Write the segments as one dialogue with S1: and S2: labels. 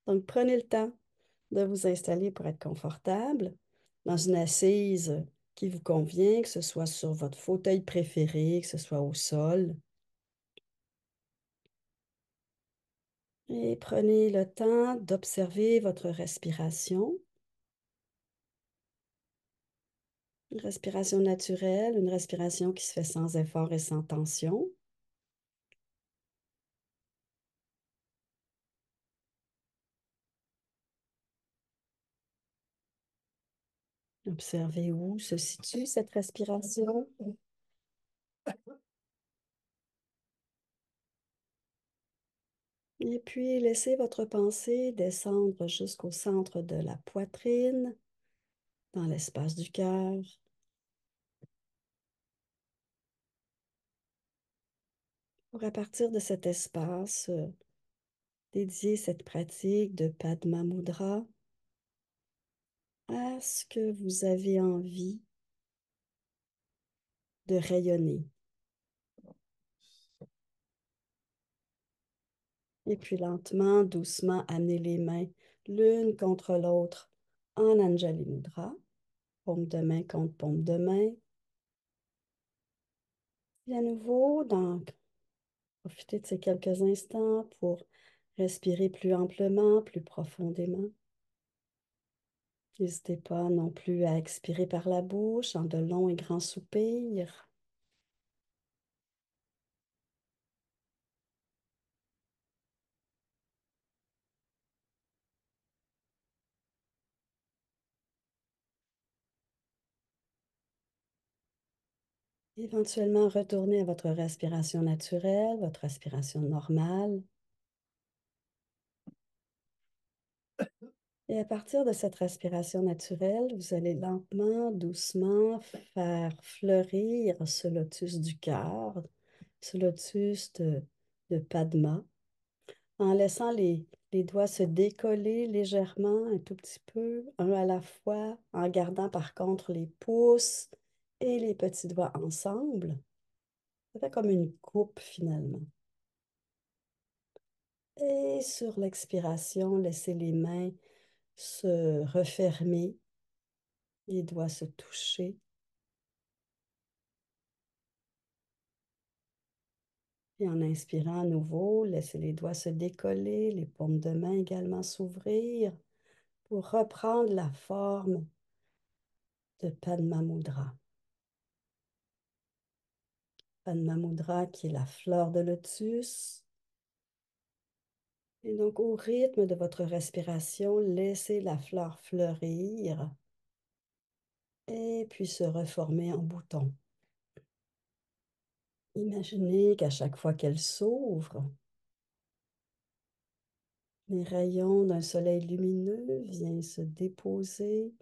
S1: Donc, prenez le temps de vous installer pour être confortable dans une assise qui vous convient, que ce soit sur votre fauteuil préféré, que ce soit au sol. Et prenez le temps d'observer votre respiration. Une respiration naturelle, une respiration qui se fait sans effort et sans tension. Observez où se situe cette respiration. Et puis, laissez votre pensée descendre jusqu'au centre de la poitrine, dans l'espace du cœur. Pour à partir de cet espace, dédier cette pratique de Padma Mudra à ce que vous avez envie de rayonner. Et puis lentement, doucement, amenez les mains l'une contre l'autre en Anjali Mudra, paume de main contre paume de main. Et à nouveau, donc, profitez de ces quelques instants pour respirer plus amplement, plus profondément. N'hésitez pas non plus à expirer par la bouche en de longs et grands soupirs. Éventuellement, retournez à votre respiration naturelle, votre respiration normale. Et à partir de cette respiration naturelle, vous allez lentement, doucement faire fleurir ce lotus du cœur, ce lotus de Padma, en laissant les doigts se décoller légèrement un tout petit peu, un à la fois, en gardant par contre les pouces et les petits doigts ensemble. Ça fait comme une coupe finalement. Et sur l'expiration, laissez les mains se refermer, les doigts se toucher. Et en inspirant à nouveau, laissez les doigts se décoller, les paumes de main également s'ouvrir pour reprendre la forme de Padma Mudra. Padma Mudra qui est la fleur de lotus. Et donc, au rythme de votre respiration, laissez la fleur fleurir et puis se reformer en bouton. Imaginez qu'à chaque fois qu'elle s'ouvre, les rayons d'un soleil lumineux viennent se déposer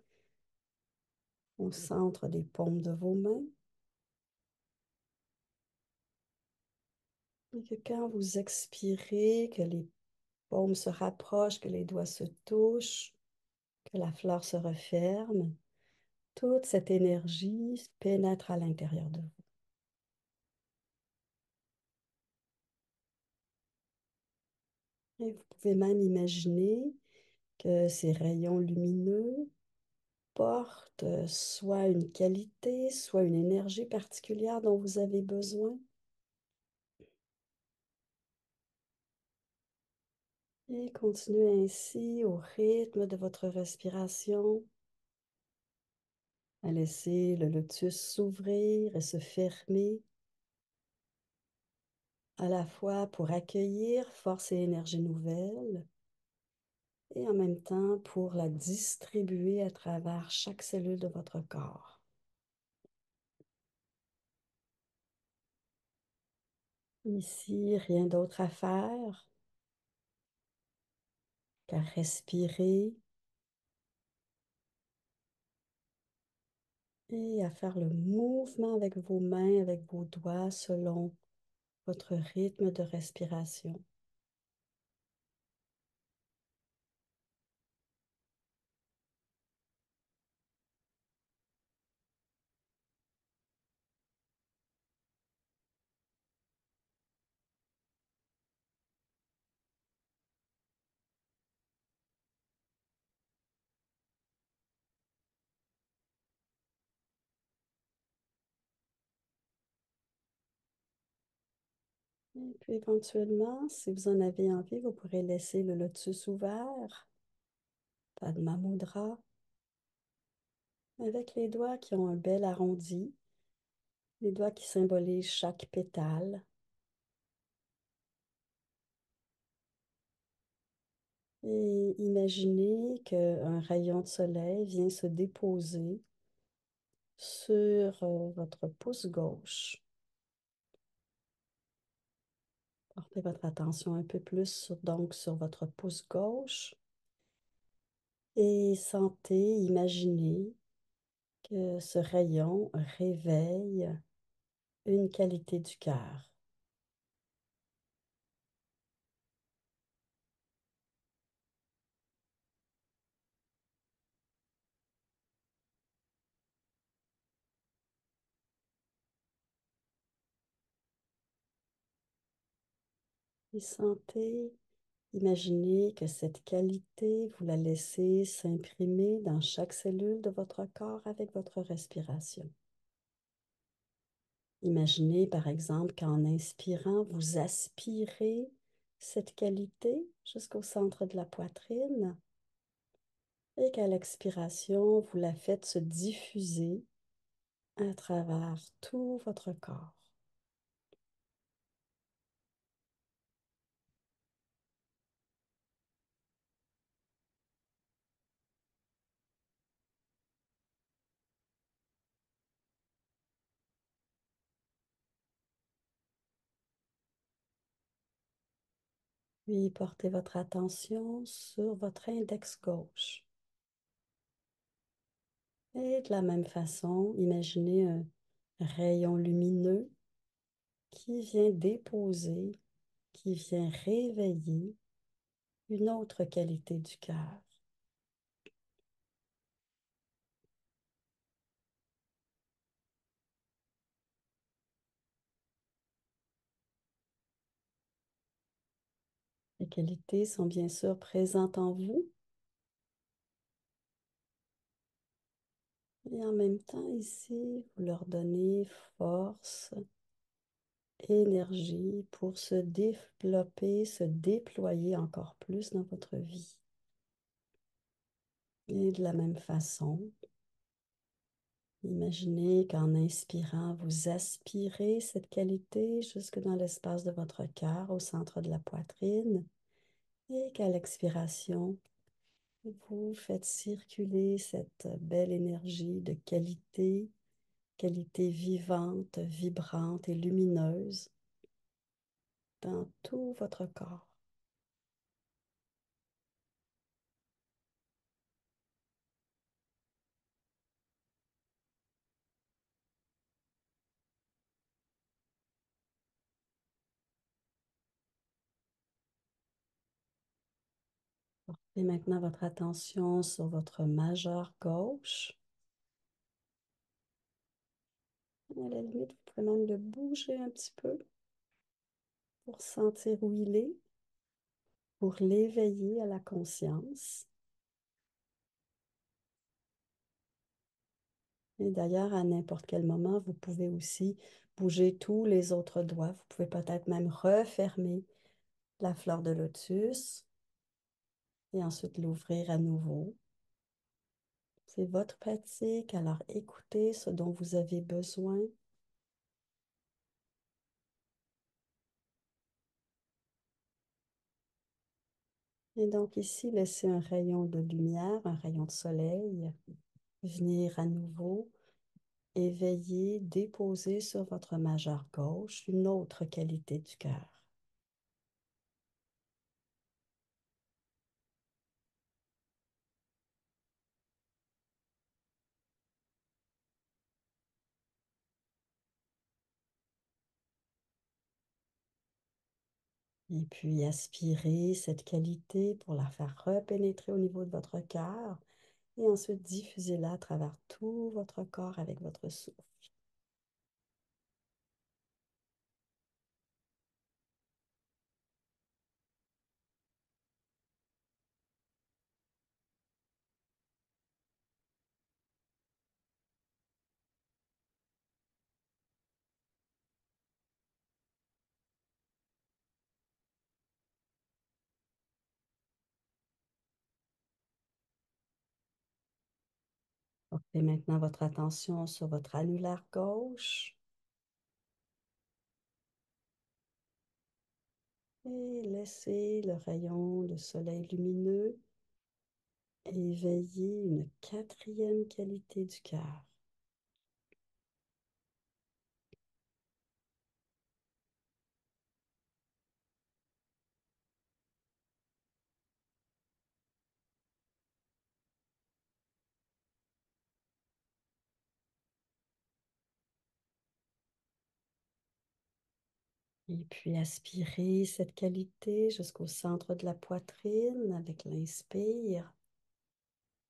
S1: au centre des paumes de vos mains. Et que quand vous expirez, que les paumes se rapprochent, que les doigts se touchent, que la fleur se referme, toute cette énergie pénètre à l'intérieur de vous. Et vous pouvez même imaginer que ces rayons lumineux portent soit une qualité, soit une énergie particulière dont vous avez besoin. Et continuez ainsi au rythme de votre respiration à laisser le lotus s'ouvrir et se fermer à la fois pour accueillir force et énergie nouvelle et en même temps pour la distribuer à travers chaque cellule de votre corps. Ici, rien d'autre à faire qu'à respirer et à faire le mouvement avec vos mains, avec vos doigts selon votre rythme de respiration. Et puis éventuellement, si vous en avez envie, vous pourrez laisser le lotus ouvert, Padma Mudra, avec les doigts qui ont un bel arrondi, les doigts qui symbolisent chaque pétale. Et imaginez qu'un rayon de soleil vient se déposer sur votre pouce gauche. Portez votre attention un peu plus donc sur votre pouce gauche et sentez, imaginez que ce rayon réveille une qualité du cœur. Et sentez, imaginez que cette qualité, vous la laissez s'imprimer dans chaque cellule de votre corps avec votre respiration. Imaginez par exemple qu'en inspirant, vous aspirez cette qualité jusqu'au centre de la poitrine et qu'à l'expiration, vous la faites se diffuser à travers tout votre corps. Puis portez votre attention sur votre index gauche. Et de la même façon, imaginez un rayon lumineux qui vient déposer, qui vient réveiller une autre qualité du cœur. Les qualités sont bien sûr présentes en vous et en même temps ici, vous leur donnez force, énergie pour se développer, se déployer encore plus dans votre vie. Et de la même façon, imaginez qu'en inspirant, vous aspirez cette qualité jusque dans l'espace de votre cœur, au centre de la poitrine, et qu'à l'expiration, vous faites circuler cette belle énergie de qualité, qualité vivante, vibrante et lumineuse dans tout votre corps. Et maintenant, votre attention sur votre majeur gauche. À la limite, vous pouvez même le bouger un petit peu pour sentir où il est, pour l'éveiller à la conscience. Et d'ailleurs, à n'importe quel moment, vous pouvez aussi bouger tous les autres doigts. Vous pouvez peut-être même refermer la fleur de lotus et ensuite l'ouvrir à nouveau. C'est votre pratique, alors écoutez ce dont vous avez besoin. Et donc ici, laissez un rayon de lumière, un rayon de soleil venir à nouveau, éveiller, déposer sur votre majeure gauche une autre qualité du cœur. Et puis aspirez cette qualité pour la faire repénétrer au niveau de votre cœur et ensuite diffusez-la à travers tout votre corps avec votre souffle. Portez maintenant votre attention sur votre annulaire gauche et laissez le rayon de soleil lumineux éveiller une quatrième qualité du cœur. Et puis aspirez cette qualité jusqu'au centre de la poitrine avec l'inspire.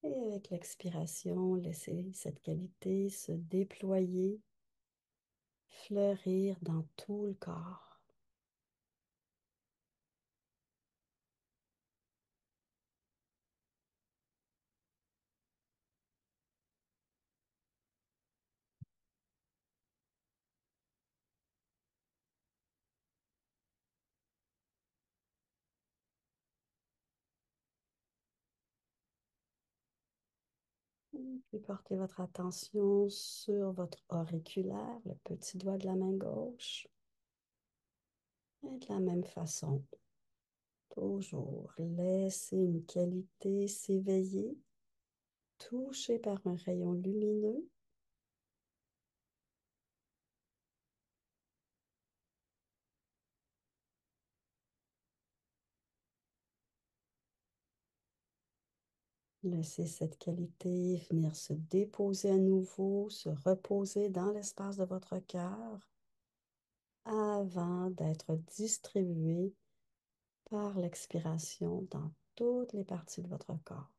S1: Et avec l'expiration, laissez cette qualité se déployer, fleurir dans tout le corps. Puis portez votre attention sur votre auriculaire, le petit doigt de la main gauche. Et de la même façon, toujours laissez une qualité s'éveiller, touchée par un rayon lumineux. Laissez cette qualité venir se déposer à nouveau, se reposer dans l'espace de votre cœur avant d'être distribuée par l'expiration dans toutes les parties de votre corps.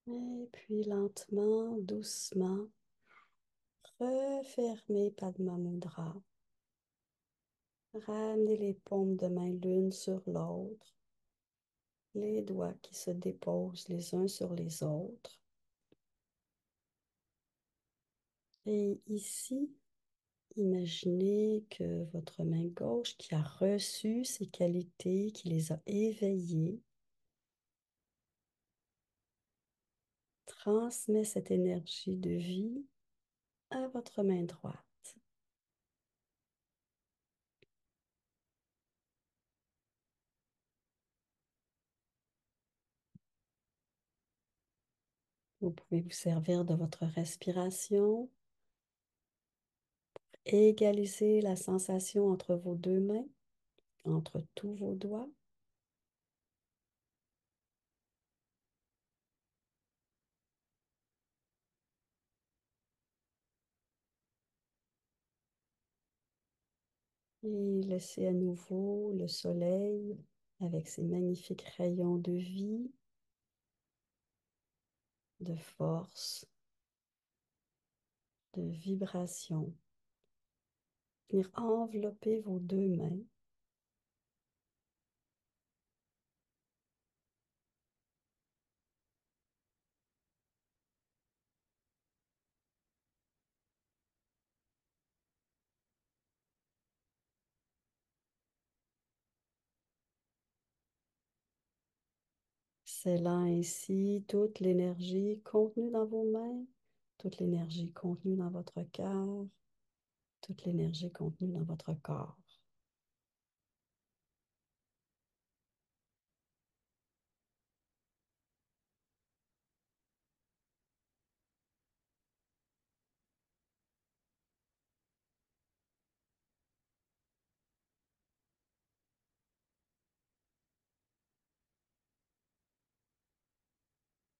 S1: Et puis lentement, doucement, refermez Padma Mudra. Ramenez les paumes de main l'une sur l'autre, les doigts qui se déposent les uns sur les autres. Et ici, imaginez que votre main gauche qui a reçu ces qualités, qui les a éveillées, transmet cette énergie de vie à votre main droite. Vous pouvez vous servir de votre respiration, égaliser la sensation entre vos deux mains, entre tous vos doigts. Et laissez à nouveau le soleil avec ses magnifiques rayons de vie, de force, de vibration, venir envelopper vos deux mains. Scellant ainsi toute l'énergie contenue dans vos mains, toute l'énergie contenue dans votre cœur, toute l'énergie contenue dans votre corps.